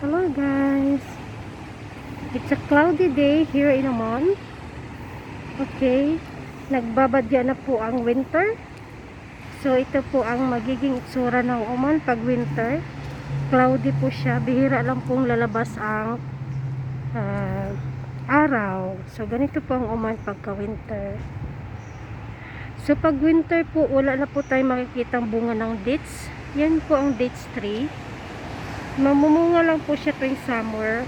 Hello guys, it's a cloudy day here in Oman. Okay, nagbabadya na po ang winter. So ito po ang magiging itsura ng Oman pag winter. Cloudy po siya, bihira lang pong lalabas ang araw. So ganito po ang Oman pagka winter. So pag winter po, wala na po tayo makikitang bunga ng dates. Yan po ang dates tree. Mamumunga lang po siya tuwing summer.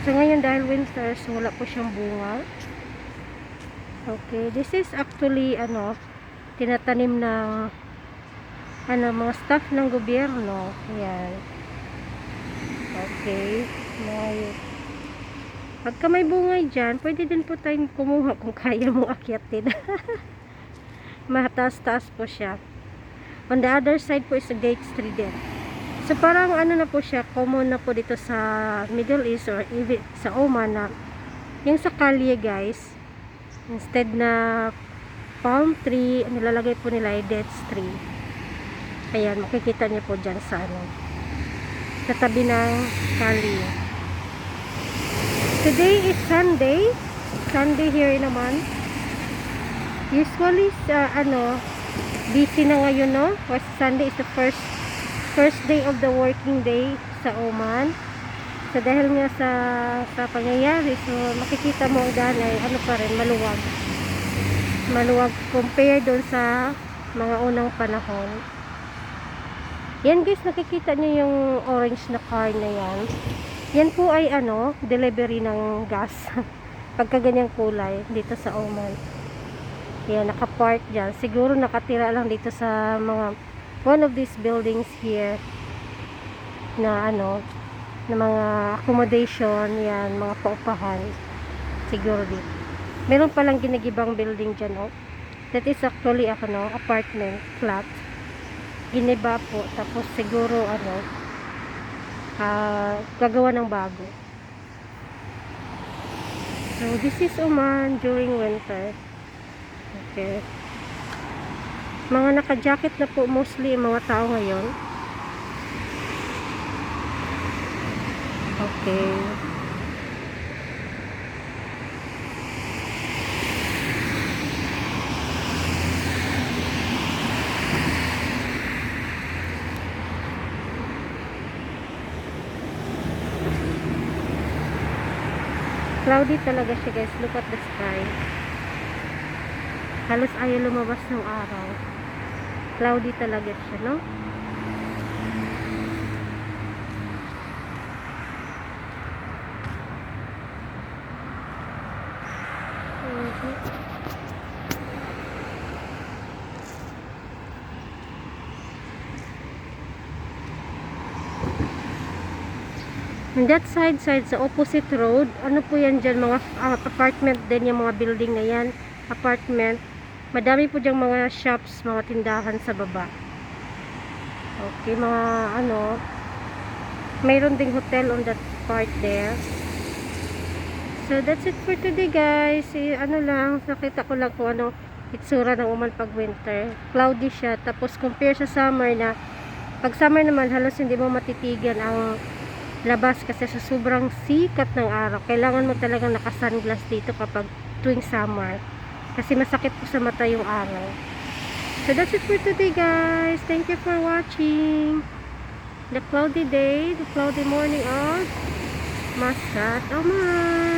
So ngayon dahil winter, so wala po siyang bunga. Okay, this is actually tinatanim ng mga staff ng gobyerno. Ayan. Okay. Pagka may bungay dyan, pwede din po tayong kumuha kung kaya mong akyatin. Mataas-taas po siya. On the other side po is a dates tree din. So parang na po siya, common na po dito sa Middle East or even sa Oman na yung sa kalye guys, instead na palm tree, nilalagay po nila ay dates tree. Ayan, makikita niyo po dyan sa sa tabi ng kalye. Today is Sunday here naman. Usually busy na ngayon, no? Because Sunday is the first day of the working day sa Oman. So dahil nga sa pangyayari, so makikita mo ang daan ay pa rin, maluwag compare doon sa mga unang panahon. Yan guys, nakikita nyo yung orange na car na yan. Yan po ay delivery ng gas. Pagka ganyang kulay dito sa Oman. Yan, nakapark dyan. Siguro nakatira lang dito sa one of these buildings here na na mga accommodation, yan, mga paupahan siguro dito. Meron palang ginagibang building dyan, that is actually apartment flat, giniba po, tapos siguro gagawa ng bago. So this is Oman during winter. Okay, mga naka-jacket na po mostly yung mga tao ngayon. Okay. Cloudy talaga siya guys. Look at the sky. Halos ayaw lumabas ng araw. Cloudy talaga siya, no? On that side sa opposite road, po yan dyan, mga apartment din, yung mga building na yan, apartment. Madami po dyang mga shops, mga tindahan sa baba. Okay, mga mayroon ding hotel on that part there. So that's it for today guys. Nakita ko lang kung itsura ng Oman pag winter. Cloudy siya, tapos compare sa summer na, pag summer naman halos hindi mo matitigan ang labas kasi sa sobrang sikat ng araw. Kailangan mo talagang naka-sunglass dito kapag tuwing summer. Kasi masakit po sa mata yung araw. So that's it for today guys. Thank you for watching the cloudy day, the cloudy morning of Muscat, Oman.